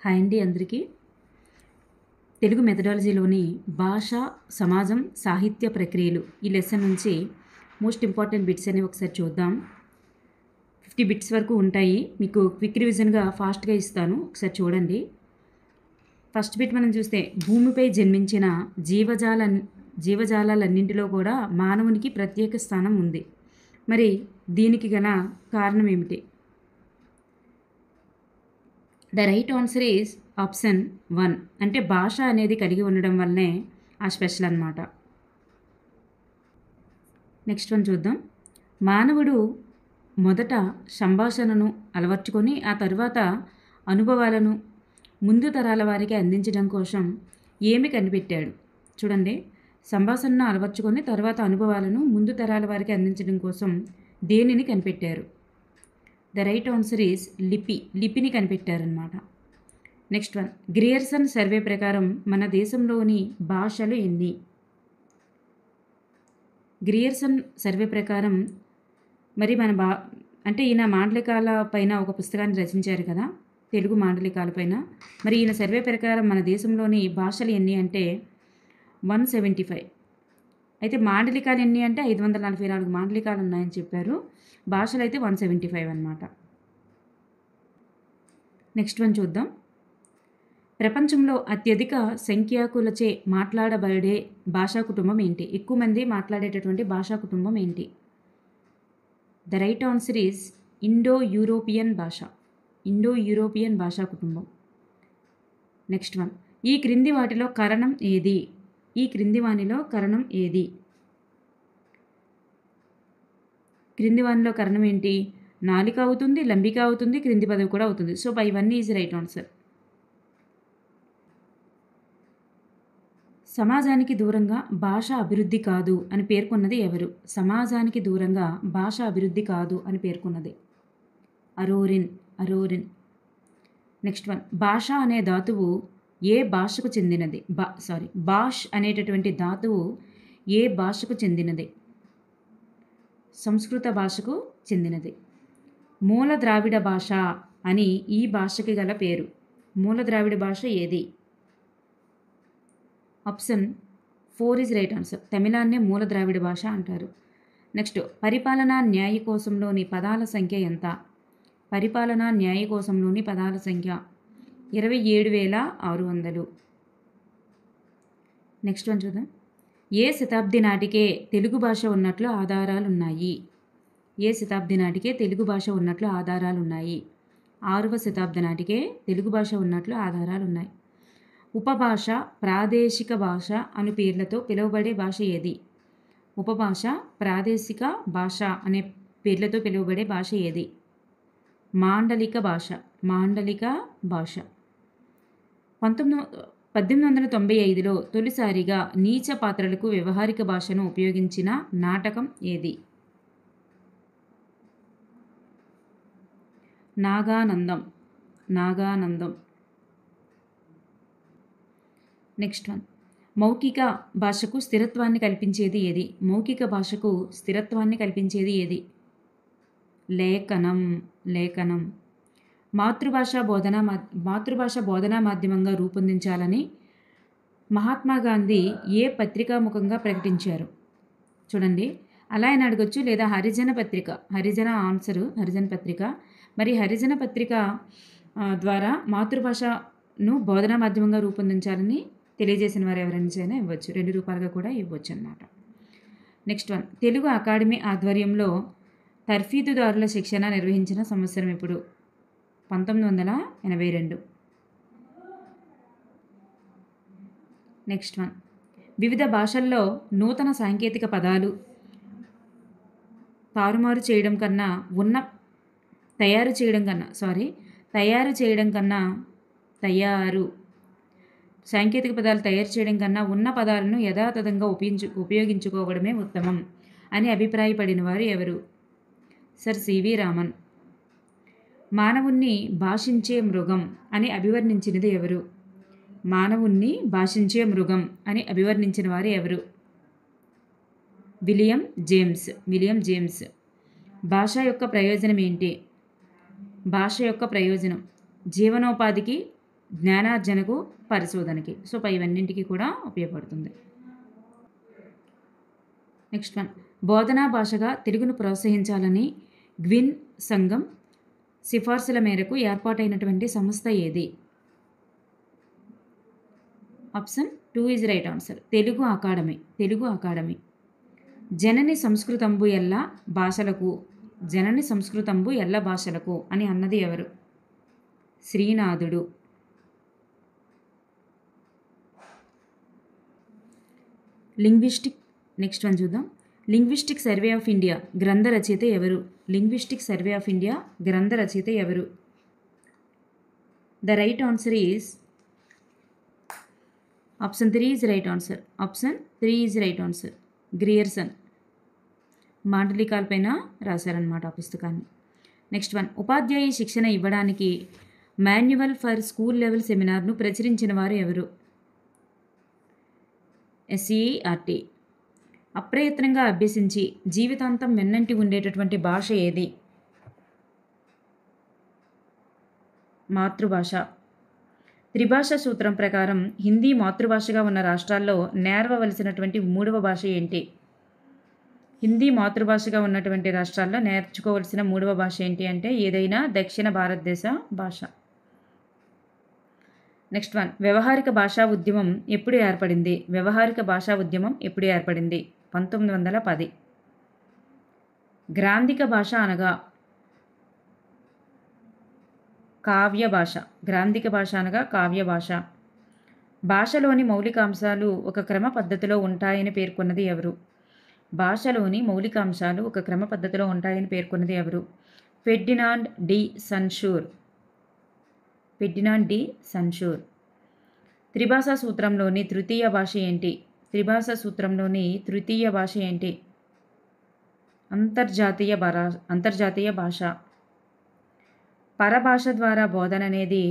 Hi అండి అందరికీ. తెలుగు మెథడాలజీలోని భాష, సమాజం, సాహిత్య ప్రక్రియలు ఈ లెసన్ నుంచి మోస్ట్ ఇంపార్టెంట్ బిట్స్ అనేవి ఒకసారి చూద్దాం. 50 బిట్స్ వరకు ఉంటాయి. మీకు క్విక్ రివిజన్గా ఫాస్ట్గా ఇస్తాను, ఒకసారి చూడండి. ఫస్ట్ బిట్ మనం చూస్తే, భూమిపై జన్మించిన జీవజాలాలన్నింటిలో కూడా మానవునికి ప్రత్యేక స్థానం ఉంది. మరి దీనికి గల కారణం ఏమిటి? The right answer is option 1. అంటే భాష అనేది కలిగి ఉండడం వల్లనే ఆ స్పెషల్ అన్నమాట. నెక్స్ట్ వన్ చూద్దాం. మానవుడు మొదట సంభాషణను అలవర్చుకొని ఆ తర్వాత అనుభవాలను ముందు తరాల వారికి అందించడం కోసం ఏమి కనిపెట్టాడు? చూడండి, సంభాషణను అలవర్చుకొని తర్వాత అనుభవాలను ముందు తరాల వారికి అందించడం కోసం దేనిని కనిపెట్టారు? ద రైట్ ఆన్సర్ ఈజ్ లిపిని కనిపెట్టారనమాట. నెక్స్ట్ వన్, గ్రియర్సన్ సర్వే ప్రకారం మన దేశంలోని భాషలు ఎన్ని? గ్రియర్సన్ సర్వే ప్రకారం మరి అంటే ఈయన మాండలికాల పైన ఒక పుస్తకాన్ని రచించారు కదా, తెలుగు మాండలికాల పైన. మరి ఈయన సర్వే ప్రకారం మన దేశంలోని భాషలు ఎన్ని అంటే 175. అయితే మాండలికాలు ఎన్ని అంటే 544 మాండలికాలు ఉన్నాయని చెప్పారు. భాషలు అయితే 175 అన్నమాట. నెక్స్ట్ వన్ చూద్దాం. ప్రపంచంలో అత్యధిక సంఖ్యాకులచే మాట్లాడబడే భాషా కుటుంబం ఏంటి? ఎక్కువ మంది మాట్లాడేటటువంటి భాషా కుటుంబం ఏంటి? The right answer is Indo European భాషా కుటుంబం. నెక్స్ట్ వన్, ఈ క్రింది వాటిలో కరణం ఏది? క్రింది వానిలో కరణం ఏంటి? నాలిక అవుతుంది, లంబిక అవుతుంది, క్రింది పదవి కూడా అవుతుంది. So by 1 is right answer. సమాజానికి దూరంగా భాష అభివృద్ధి కాదు అని పేర్కొన్నది ఎవరు? సమాజానికి దూరంగా భాష అభివృద్ధి కాదు అని పేర్కొన్నది అరోరిన్. నెక్స్ట్ వన్, భాష అనే ధాతువు ఏ భాషకు చెందినది? భాష్ అనేటటువంటి ధాతువు ఏ భాషకు చెందినది? సంస్కృత భాషకు చెందినది. మూల ద్రావిడ భాష అని ఈ భాషకి గల పేరు. మూల ద్రావిడ భాష ఏది? Option 4 is right answer. తమిళాన్నే మూల ద్రావిడ భాష అంటారు. నెక్స్ట్, పరిపాలనా న్యాయ కోశంలోని పదాల సంఖ్య ఎంత? పరిపాలనా న్యాయ కోశంలోని పదాల సంఖ్య 27,600. నెక్స్ట్ వన్ చూద్దాం. ఏ శతాబ్ది నాటికే తెలుగు భాష ఉన్నట్లు ఆధారాలున్నాయి? 6వ శతాబ్ది నాటికే తెలుగు భాష ఉన్నట్లు ఆధారాలున్నాయి. ఉపభాష, ప్రాదేశిక భాష అను పేర్లతో పిలువబడే భాష ఏది? ఉపభాష, ప్రాదేశిక భాష అనే పేర్లతో పిలువబడే భాష ఏది? మాండలిక భాష. 1895లో తొలిసారిగా నీచ పాత్రలకు వ్యవహారిక భాషను ఉపయోగించిన నాటకం ఏది? నాగానందం. నెక్స్ట్ వన్, మౌఖిక భాషకు స్థిరత్వాన్ని కల్పించేది ఏది? లేఖనం. మాతృభాష బోధనా మాధ్యమంగా రూపొందించాలని మహాత్మా గాంధీ ఏ పత్రికాముఖంగా ప్రకటించారు? చూడండి, అలా ఆయన అడగొచ్చు, లేదా హరిజన పత్రిక. మరి హరిజన పత్రిక ద్వారా మాతృభాషను బోధనా మాధ్యమంగా రూపొందించాలని తెలియజేసిన వారు ఎవరైనా ఇవ్వచ్చు. 2 రూపాయలుగా కూడా ఇవ్వచ్చు అన్నమాట. నెక్స్ట్ వన్, తెలుగు అకాడమీ ఆధ్వర్యంలో తర్ఫీదుదారుల శిక్షణ నిర్వహించిన సంవత్సరం ఎప్పుడు? 1982. నెక్స్ట్ వన్, వివిధ భాషల్లో నూతన సాంకేతిక పదాలు తయారు చేయడం కన్నా ఉన్న పదాలను యథాతథంగా ఉపయోగించుకోవడమే ఉత్తమం అని అభిప్రాయపడిన వారు ఎవరు? Sir C V Raman. మానవుణ్ణి భాషించే మృగం అని అభివర్ణించినది ఎవరు? అభివర్ణించిన వారు ఎవరు? William James. భాష యొక్క ప్రయోజనం ఏంటి? జీవనోపాధికి జ్ఞానార్జనకు, పరిశోధనకి. సో ఇవన్నింటికి కూడా ఉపయోగపడుతుంది. నెక్స్ట్ వన్, బోధనా భాషగా తెలుగును ప్రోత్సహించాలని గ్విన్ సంఘం సిఫార్సుల మేరకు ఏర్పాటైనటువంటి సంస్థ ఏది? Option 2 is right answer. Telugu academy. Telugu academy. జనని సంస్కృతంబు ఎల్ల భాషలకు, జనని సంస్కృతంబు ఎల్ల భాషలకు అని అన్నది ఎవరు? శ్రీనాథుడు. లింగ్విస్టిక్. నెక్స్ట్ వన్ చూద్దాం. లింగ్విస్టిక్ సర్వే ఆఫ్ ఇండియా గ్రంథ రచయిత ఎవరు? లింగ్విస్టిక్ సర్వే ఆఫ్ ఇండియా గ్రంథ రచయిత ఎవరు? The right answer is option 3 is right answer. Option 3 is right answer. Grierson. మాండలికాలపైన రాశారనమాట ఆ పుస్తకాన్ని. నెక్స్ట్ వన్, ఉపాధ్యాయ శిక్షణ ఇవ్వడానికి మాన్యువల్ ఫర్ స్కూల్ లెవెల్ సెమినార్ను ప్రచురించిన వారు ఎవరు? SCERT. అప్రయత్నంగా అభ్యసించి జీవితాంతం వెన్నంటి ఉండేటటువంటి భాష ఏది? మాతృభాష. త్రిభాషా సూత్రం ప్రకారం హిందీ మాతృభాషగా ఉన్న రాష్ట్రాల్లో నేర్వవలసినటువంటి 3వ భాష ఏంటి? హిందీ మాతృభాషగా ఉన్నటువంటి రాష్ట్రాల్లో నేర్చుకోవలసిన 3వ భాష ఏంటి అంటే ఏదైనా దక్షిణ భారతదేశ భాష. నెక్స్ట్ వన్, వ్యవహారిక భాషా ఉద్యమం ఎప్పుడు ఏర్పడింది? వ్యవహారిక భాషా ఉద్యమం ఎప్పుడు ఏర్పడింది? 1910. గ్రాంధిక భాష అనగా కావ్య భాష. గ్రాంధిక భాష అనగా కావ్య భాష. భాషలోని మౌలిక అంశాలు ఒక క్రమ పద్ధతిలో ఉంటాయని పేర్కొన్నది ఎవరు? భాషలోని మౌలిక అంశాలు ఒక క్రమ పద్ధతిలో ఉంటాయని పేర్కొన్నది ఎవరు? Ferdinand de Saussure. Ferdinand de Saussure. త్రిభాషా సూత్రంలోని తృతీయ భాష ఏంటి? త్రిభాషా సూత్రంలోని తృతీయ భాష ఏంటి? అంతర్జాతీయ భాష. పరభాష ద్వారా బోధన అనేది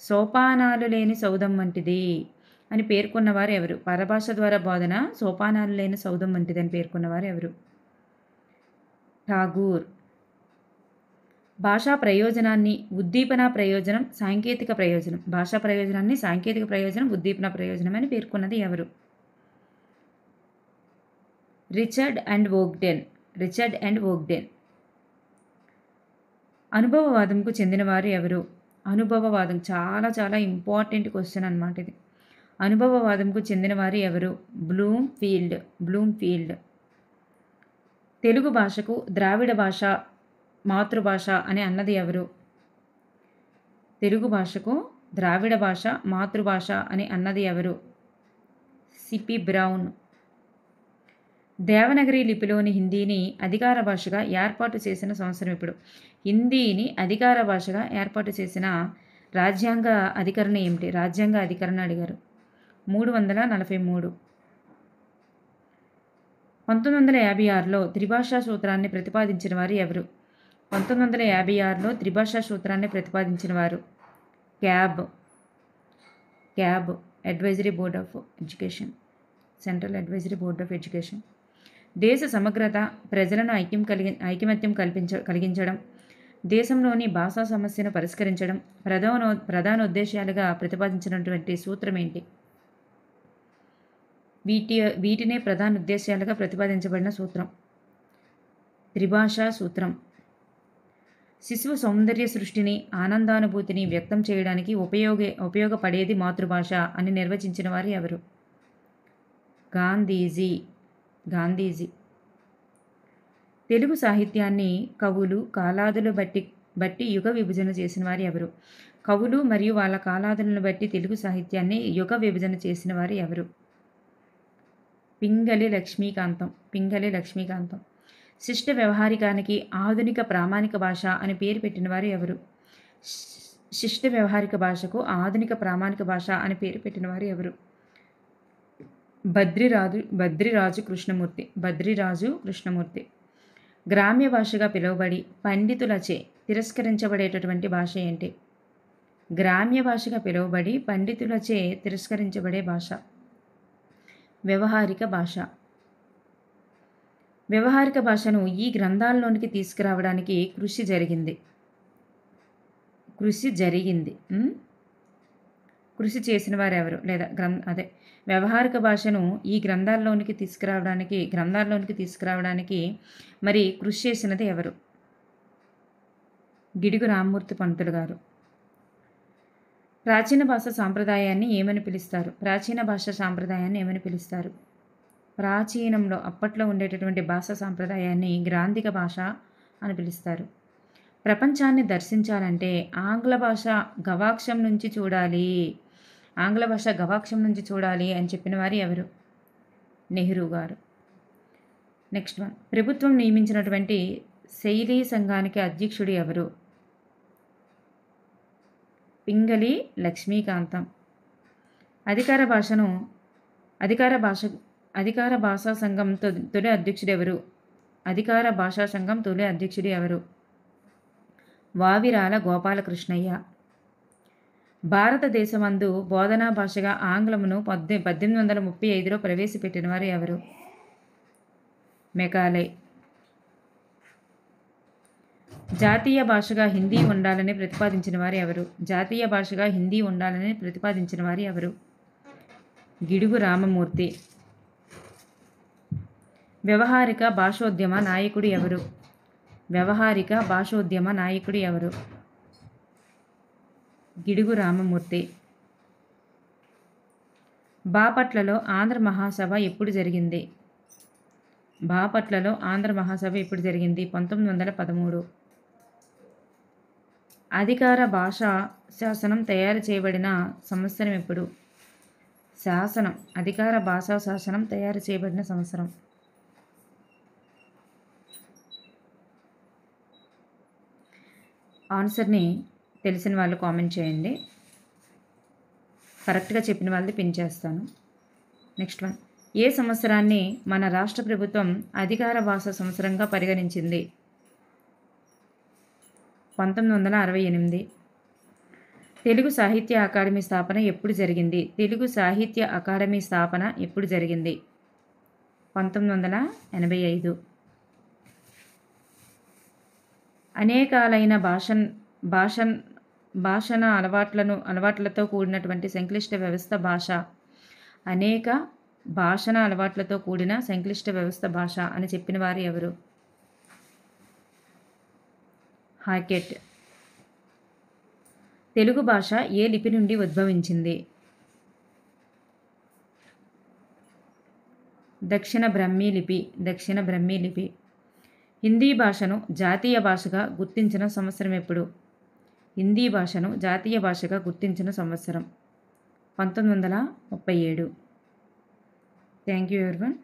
సోపానాలు లేని సౌధం వంటిది అని పేర్కొన్నవారు ఎవరు? పరభాష ద్వారా బోధన సోపానాలు లేని సౌధం వంటిది అని పేర్కొన్నవారు ఎవరు? ఠాగూర్. భాషా ప్రయోజనాన్ని ఉద్దీపన ప్రయోజనం, సాంకేతిక ప్రయోజనం. భాషా ప్రయోజనాన్ని సాంకేతిక ప్రయోజనం, ఉద్దీపన ప్రయోజనం అని పేర్కొన్నది ఎవరు? Richard and వోగ్డెన్. అనుభవవాదంకు చెందినవారు ఎవరు? అనుభవవాదం చాలా చాలా ఇంపార్టెంట్ క్వశ్చన్ అన్నమాట ఇది. అనుభవవాదంకు చెందినవారు ఎవరు? బ్లూమ్ఫీల్డ్. తెలుగు భాషకు ద్రావిడ భాష మాతృభాష అని అన్నది ఎవరు? తెలుగు భాషకు ద్రావిడ భాష మాతృభాష అని అన్నది ఎవరు? C P Brown. దేవనగరి లిపిలోని హిందీని అధికార భాషగా ఏర్పాటు చేసిన సంవత్సరం ఇప్పుడు? హిందీని అధికార భాషగా ఏర్పాటు చేసిన రాజ్యాంగ అధికరణ ఏమిటి? రాజ్యాంగ అధికరణ అడిగారు. 343. 1956లో త్రిభాషా సూత్రాన్ని ప్రతిపాదించిన వారు ఎవరు? 1956లో త్రిభాషా సూత్రాన్ని ప్రతిపాదించిన వారు cab. Advisory board of education. Central advisory board of education. దేశ సమగ్రత, ప్రజలను ఐకమత్యం కలిగించడం, దేశంలోని భాషా సమస్యను పరిష్కరించడం ప్రధాన ఉద్దేశాలుగా ప్రతిపాదించినటువంటి సూత్రం ఏంటి? వీటినే ప్రధాన ఉద్దేశాలుగా ప్రతిపాదించబడిన సూత్రం త్రిభాషా సూత్రం. శిశువు సౌందర్య సృష్టిని, ఆనందానుభూతిని వ్యక్తం చేయడానికి ఉపయోగపడేది మాతృభాష అని నిర్వచించిన వారు ఎవరు? గాంధీజీ. తెలుగు సాహిత్యాన్ని కవులు, కాలాదులు బట్టి యుగ విభజన చేసిన వారు ఎవరు? కవులు మరియు వాళ్ళ కాలాదులను బట్టి తెలుగు సాహిత్యాన్ని యుగ విభజన చేసిన వారు ఎవరు? పింగళి లక్ష్మీకాంతం. శిష్ట వ్యవహారికానికి ఆధునిక ప్రామాణిక భాష అని పేరు పెట్టిన వారు ఎవరు? శిష్ట వ్యవహారిక భాషకు ఆధునిక ప్రామాణిక భాష అని పేరు పెట్టిన వారు ఎవరు? బద్రిరాజు కృష్ణమూర్తి. గ్రామ్య భాషగా పిలువబడి పండితులచే తిరస్కరించబడేటటువంటి భాష ఏంటి? గ్రామ్య భాషగా పిలువబడి పండితులచే తిరస్కరించబడే భాష వ్యవహారిక భాష. వ్యవహారిక భాషను ఈ గ్రంథాల్లోనికి తీసుకురావడానికి కృషి జరిగింది. కృషి చేసిన వారు ఎవరు? లేదా వ్యవహారిక భాషను ఈ గ్రంథాల్లోనికి తీసుకురావడానికి మరి కృషి చేసినది ఎవరు? గిడుగు రామ్మూర్తి పంతులు గారు. ప్రాచీన భాష సాంప్రదాయాన్ని ఏమని పిలుస్తారు? ప్రాచీనంలో అప్పట్లో ఉండేటటువంటి భాషా సాంప్రదాయాన్ని గ్రాంధిక భాష అని పిలుస్తారు. ప్రపంచాన్ని దర్శించాలంటే ఆంగ్ల భాష గవాక్షం నుంచి చూడాలి అని చెప్పిన వారు ఎవరు? నెహ్రూ గారు. నెక్స్ట్ వన్, ప్రభుత్వం నియమించినటువంటి శైలీ సంఘానికి అధ్యక్షుడు ఎవరు? పింగళి లక్ష్మీకాంతం. అధికార భాషా సంఘం తొలి అధ్యక్షుడు ఎవరు? వావిరాల గోపాలకృష్ణయ్య. భారతదేశమందు బోధనా భాషగా ఆంగ్లమును 1835లో ప్రవేశపెట్టిన వారు ఎవరు? మెకాలే. జాతీయ భాషగా హిందీ ఉండాలని ప్రతిపాదించిన వారు ఎవరు? గిడుగు రామమూర్తి. వ్యవహారిక భాషోద్యమ నాయకుడు ఎవరు? గిడుగు రామమూర్తి. బాపట్లలో ఆంధ్ర మహాసభ ఎప్పుడు జరిగింది? 1913. అధికార భాషా శాసనం తయారు చేయబడిన సంవత్సరం ఎప్పుడు? అధికార భాషా శాసనం తయారు చేయబడిన సంవత్సరం. ఆన్సర్ని తెలిసిన వాళ్ళు కామెంట్ చేయండి. కరెక్ట్గా చెప్పిన వాళ్ళది పిన్ చేస్తాను. నెక్స్ట్ వన్, ఏ సంవత్సరాన్ని మన రాష్ట్ర ప్రభుత్వం అధికార భాషా సంవత్సరంగా పరిగణించింది? 1968. తెలుగు సాహిత్య అకాడమీ స్థాపన ఎప్పుడు జరిగింది? 1985. అనేకాలైన భాషణ అలవాట్లతో కూడినటువంటి సంక్లిష్ట వ్యవస్థ భాష. అనేక భాషణ అలవాట్లతో కూడిన సంక్లిష్ట వ్యవస్థ భాష అని చెప్పిన వారు ఎవరు? హాకెట్. తెలుగు భాష ఏ లిపి నుండి ఉద్భవించింది? దక్షిణ బ్రహ్మీ లిపి. హిందీ భాషను జాతీయ భాషగా గుర్తించిన సంవత్సరం ఎప్పుడు? 1937. Thank you everyone.